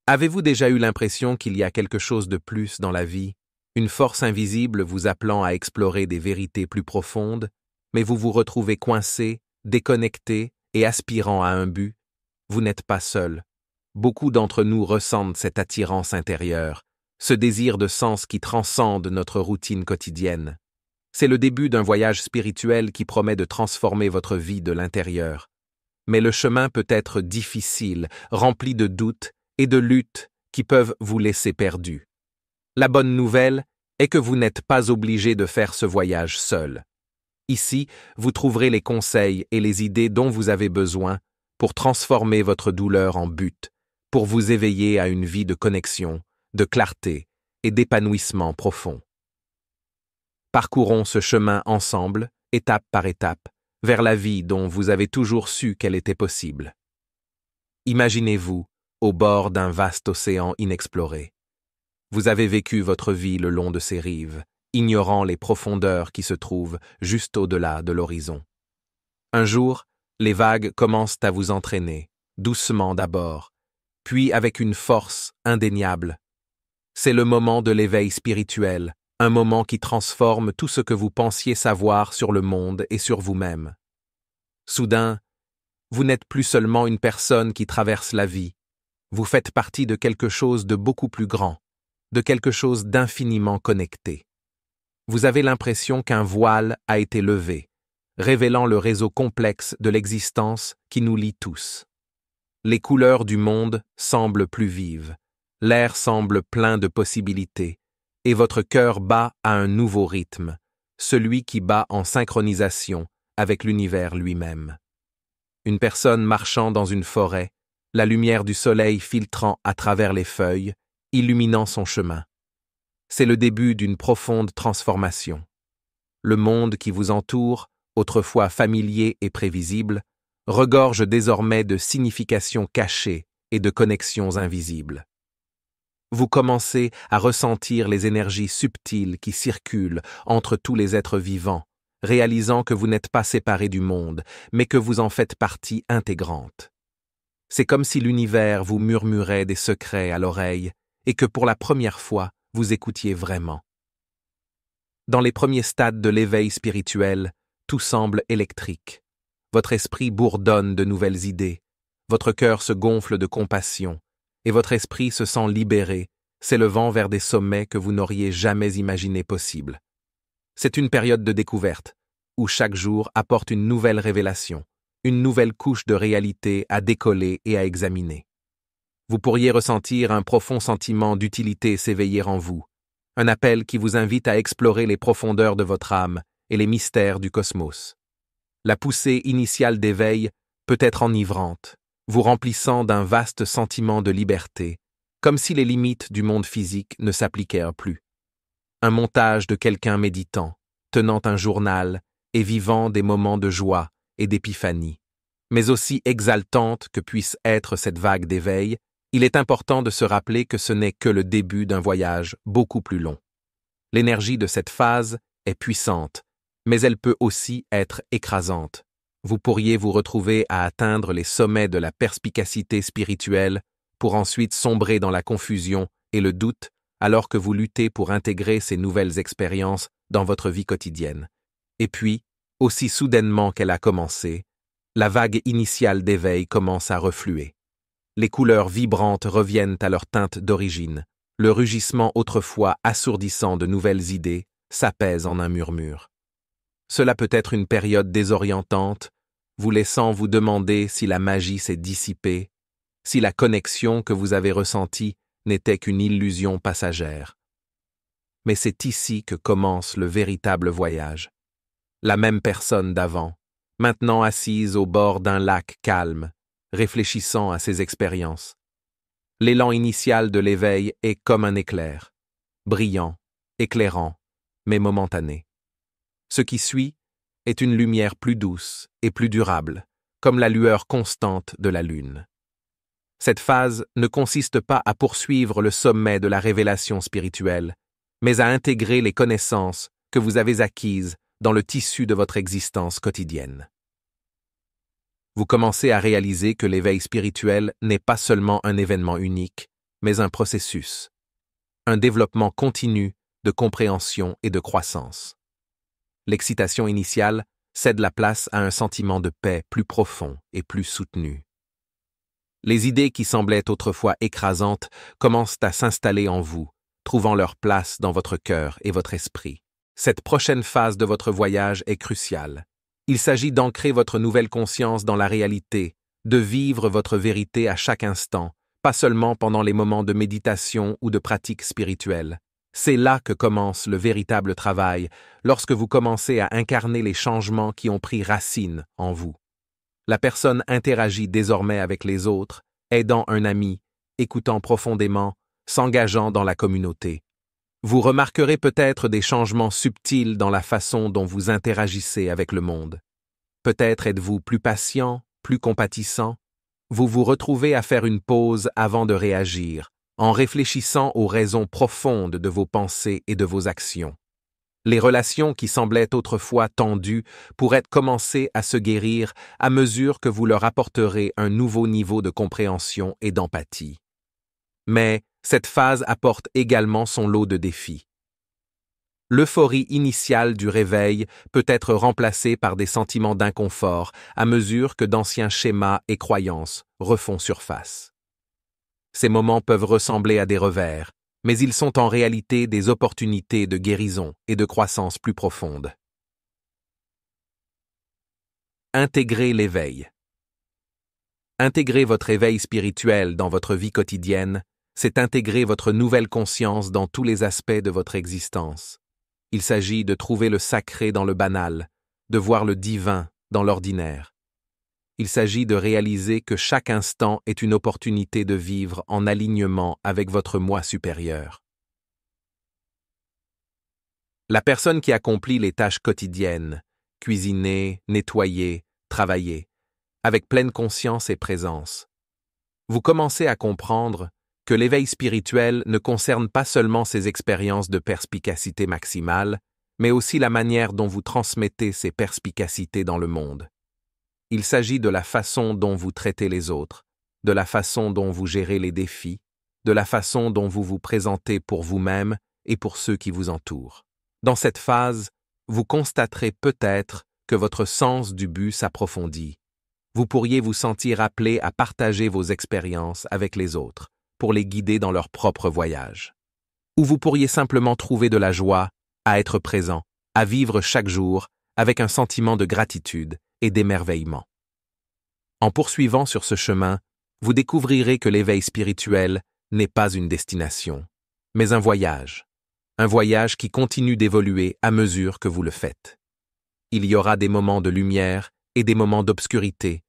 Avez-vous déjà eu l'impression qu'il y a quelque chose de plus dans la vie, une force invisible vous appelant à explorer des vérités plus profondes, mais vous vous retrouvez coincé, déconnecté et aspirant à un but? Vous n'êtes pas seul. Beaucoup d'entre nous ressentent cette attirance intérieure, ce désir de sens qui transcende notre routine quotidienne. C'est le début d'un voyage spirituel qui promet de transformer votre vie de l'intérieur. Mais le chemin peut être difficile, rempli de doutes et de luttes qui peuvent vous laisser perdu. La bonne nouvelle est que vous n'êtes pas obligé de faire ce voyage seul. Ici, vous trouverez les conseils et les idées dont vous avez besoin pour transformer votre douleur en but, pour vous éveiller à une vie de connexion, de clarté et d'épanouissement profond. Parcourons ce chemin ensemble, étape par étape, vers la vie dont vous avez toujours su qu'elle était possible. Imaginez-vous au bord d'un vaste océan inexploré. Vous avez vécu votre vie le long de ses rives, ignorant les profondeurs qui se trouvent juste au-delà de l'horizon. Un jour, les vagues commencent à vous entraîner, doucement d'abord, puis avec une force indéniable. C'est le moment de l'éveil spirituel, un moment qui transforme tout ce que vous pensiez savoir sur le monde et sur vous-même. Soudain, vous n'êtes plus seulement une personne qui traverse la vie, vous faites partie de quelque chose de beaucoup plus grand, de quelque chose d'infiniment connecté. Vous avez l'impression qu'un voile a été levé, révélant le réseau complexe de l'existence qui nous lie tous. Les couleurs du monde semblent plus vives, l'air semble plein de possibilités, et votre cœur bat à un nouveau rythme, celui qui bat en synchronisation avec l'univers lui-même. Une personne marchant dans une forêt, la lumière du soleil filtrant à travers les feuilles, illuminant son chemin. C'est le début d'une profonde transformation. Le monde qui vous entoure, autrefois familier et prévisible, regorge désormais de significations cachées et de connexions invisibles. Vous commencez à ressentir les énergies subtiles qui circulent entre tous les êtres vivants, réalisant que vous n'êtes pas séparés du monde, mais que vous en faites partie intégrante. C'est comme si l'univers vous murmurait des secrets à l'oreille et que pour la première fois, vous écoutiez vraiment. Dans les premiers stades de l'éveil spirituel, tout semble électrique. Votre esprit bourdonne de nouvelles idées, votre cœur se gonfle de compassion, et votre esprit se sent libéré, s'élevant vers des sommets que vous n'auriez jamais imaginés possibles. C'est une période de découverte, où chaque jour apporte une nouvelle révélation, une nouvelle couche de réalité à décoller et à examiner. Vous pourriez ressentir un profond sentiment d'utilité s'éveiller en vous, un appel qui vous invite à explorer les profondeurs de votre âme et les mystères du cosmos. La poussée initiale d'éveil peut être enivrante, vous remplissant d'un vaste sentiment de liberté, comme si les limites du monde physique ne s'appliquèrent plus. Un montage de quelqu'un méditant, tenant un journal et vivant des moments de joie et d'épiphanie. Mais aussi exaltante que puisse être cette vague d'éveil, il est important de se rappeler que ce n'est que le début d'un voyage beaucoup plus long. L'énergie de cette phase est puissante, mais elle peut aussi être écrasante. Vous pourriez vous retrouver à atteindre les sommets de la perspicacité spirituelle pour ensuite sombrer dans la confusion et le doute alors que vous luttez pour intégrer ces nouvelles expériences dans votre vie quotidienne. Et puis, aussi soudainement qu'elle a commencé, la vague initiale d'éveil commence à refluer. Les couleurs vibrantes reviennent à leur teinte d'origine. Le rugissement autrefois assourdissant de nouvelles idées s'apaise en un murmure. Cela peut être une période désorientante, vous laissant vous demander si la magie s'est dissipée, si la connexion que vous avez ressentie n'était qu'une illusion passagère. Mais c'est ici que commence le véritable voyage. La même personne d'avant, maintenant assise au bord d'un lac calme, réfléchissant à ses expériences. L'élan initial de l'éveil est comme un éclair, brillant, éclairant, mais momentané. Ce qui suit est une lumière plus douce et plus durable, comme la lueur constante de la lune. Cette phase ne consiste pas à poursuivre le sommet de la révélation spirituelle, mais à intégrer les connaissances que vous avez acquises dans le tissu de votre existence quotidienne. Vous commencez à réaliser que l'éveil spirituel n'est pas seulement un événement unique, mais un processus. Un développement continu de compréhension et de croissance. L'excitation initiale cède la place à un sentiment de paix plus profond et plus soutenu. Les idées qui semblaient autrefois écrasantes commencent à s'installer en vous, trouvant leur place dans votre cœur et votre esprit. Cette prochaine phase de votre voyage est cruciale. Il s'agit d'ancrer votre nouvelle conscience dans la réalité, de vivre votre vérité à chaque instant, pas seulement pendant les moments de méditation ou de pratique spirituelle. C'est là que commence le véritable travail, lorsque vous commencez à incarner les changements qui ont pris racine en vous. La personne interagit désormais avec les autres, aidant un ami, écoutant profondément, s'engageant dans la communauté. Vous remarquerez peut-être des changements subtils dans la façon dont vous interagissez avec le monde. Peut-être êtes-vous plus patient, plus compatissant. Vous vous retrouvez à faire une pause avant de réagir, en réfléchissant aux raisons profondes de vos pensées et de vos actions. Les relations qui semblaient autrefois tendues pourraient commencer à se guérir à mesure que vous leur apporterez un nouveau niveau de compréhension et d'empathie. Mais cette phase apporte également son lot de défis. L'euphorie initiale du réveil peut être remplacée par des sentiments d'inconfort à mesure que d'anciens schémas et croyances refont surface. Ces moments peuvent ressembler à des revers, mais ils sont en réalité des opportunités de guérison et de croissance plus profonde. Intégrer l'éveil. Intégrer votre éveil spirituel dans votre vie quotidienne, c'est intégrer votre nouvelle conscience dans tous les aspects de votre existence. Il s'agit de trouver le sacré dans le banal, de voir le divin dans l'ordinaire. Il s'agit de réaliser que chaque instant est une opportunité de vivre en alignement avec votre moi supérieur. La personne qui accomplit les tâches quotidiennes, cuisiner, nettoyer, travailler, avec pleine conscience et présence, vous commencez à comprendre que l'éveil spirituel ne concerne pas seulement ces expériences de perspicacité maximale, mais aussi la manière dont vous transmettez ces perspicacités dans le monde. Il s'agit de la façon dont vous traitez les autres, de la façon dont vous gérez les défis, de la façon dont vous vous présentez pour vous-même et pour ceux qui vous entourent. Dans cette phase, vous constaterez peut-être que votre sens du but s'approfondit. Vous pourriez vous sentir appelé à partager vos expériences avec les autres, pour les guider dans leur propre voyage. Ou vous pourriez simplement trouver de la joie à être présent, à vivre chaque jour avec un sentiment de gratitude et d'émerveillement. En poursuivant sur ce chemin, vous découvrirez que l'éveil spirituel n'est pas une destination, mais un voyage qui continue d'évoluer à mesure que vous le faites. Il y aura des moments de lumière et des moments d'obscurité,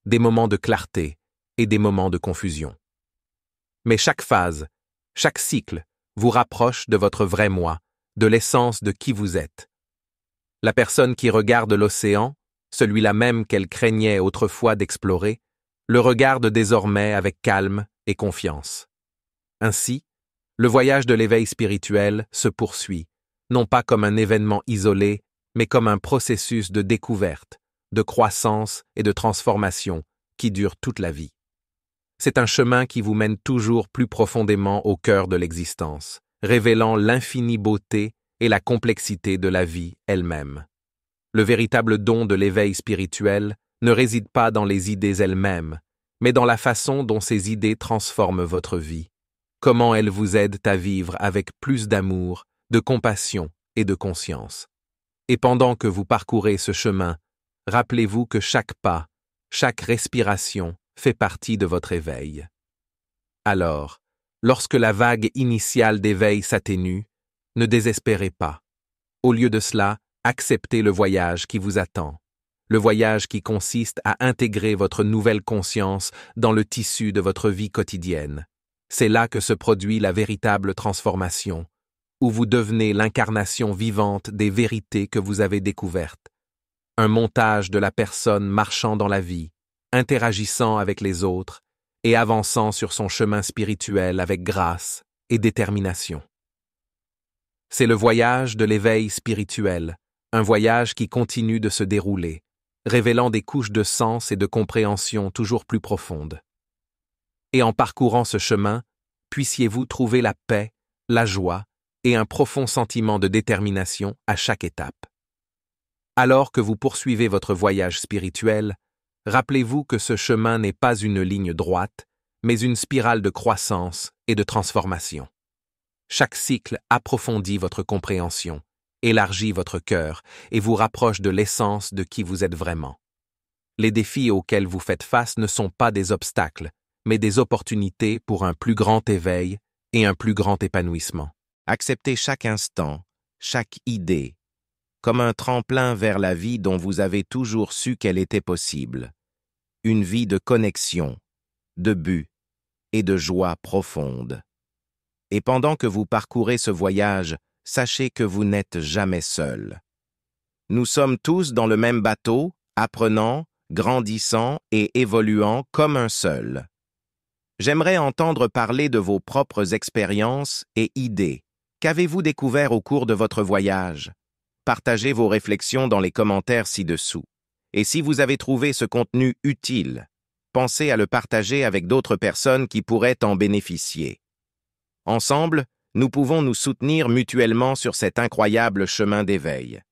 des moments de clarté et des moments de confusion. Mais chaque phase, chaque cycle vous rapproche de votre vrai moi, de l'essence de qui vous êtes. La personne qui regarde l'océan, celui-là même qu'elle craignait autrefois d'explorer, le regarde désormais avec calme et confiance. Ainsi, le voyage de l'éveil spirituel se poursuit, non pas comme un événement isolé, mais comme un processus de découverte, de croissance et de transformation qui dure toute la vie. C'est un chemin qui vous mène toujours plus profondément au cœur de l'existence, révélant l'infinie beauté et la complexité de la vie elle-même. Le véritable don de l'éveil spirituel ne réside pas dans les idées elles-mêmes, mais dans la façon dont ces idées transforment votre vie, comment elles vous aident à vivre avec plus d'amour, de compassion et de conscience. Et pendant que vous parcourez ce chemin, rappelez-vous que chaque pas, chaque respiration fait partie de votre éveil. Alors, lorsque la vague initiale d'éveil s'atténue, ne désespérez pas. Au lieu de cela, acceptez le voyage qui vous attend, le voyage qui consiste à intégrer votre nouvelle conscience dans le tissu de votre vie quotidienne. C'est là que se produit la véritable transformation, où vous devenez l'incarnation vivante des vérités que vous avez découvertes, un montage de la personne marchant dans la vie, interagissant avec les autres et avançant sur son chemin spirituel avec grâce et détermination. C'est le voyage de l'éveil spirituel, un voyage qui continue de se dérouler, révélant des couches de sens et de compréhension toujours plus profondes. Et en parcourant ce chemin, puissiez-vous trouver la paix, la joie et un profond sentiment de détermination à chaque étape. Alors que vous poursuivez votre voyage spirituel, rappelez-vous que ce chemin n'est pas une ligne droite, mais une spirale de croissance et de transformation. Chaque cycle approfondit votre compréhension, élargit votre cœur et vous rapproche de l'essence de qui vous êtes vraiment. Les défis auxquels vous faites face ne sont pas des obstacles, mais des opportunités pour un plus grand éveil et un plus grand épanouissement. Acceptez chaque instant, chaque idée, comme un tremplin vers la vie dont vous avez toujours su qu'elle était possible. Une vie de connexion, de but et de joie profonde. Et pendant que vous parcourez ce voyage, sachez que vous n'êtes jamais seul. Nous sommes tous dans le même bateau, apprenant, grandissant et évoluant comme un seul. J'aimerais entendre parler de vos propres expériences et idées. Qu'avez-vous découvert au cours de votre voyage? Partagez vos réflexions dans les commentaires ci-dessous. Et si vous avez trouvé ce contenu utile, pensez à le partager avec d'autres personnes qui pourraient en bénéficier. Ensemble, nous pouvons nous soutenir mutuellement sur cet incroyable chemin d'éveil.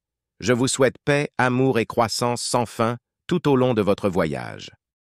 Je vous souhaite paix, amour et croissance sans fin tout au long de votre voyage.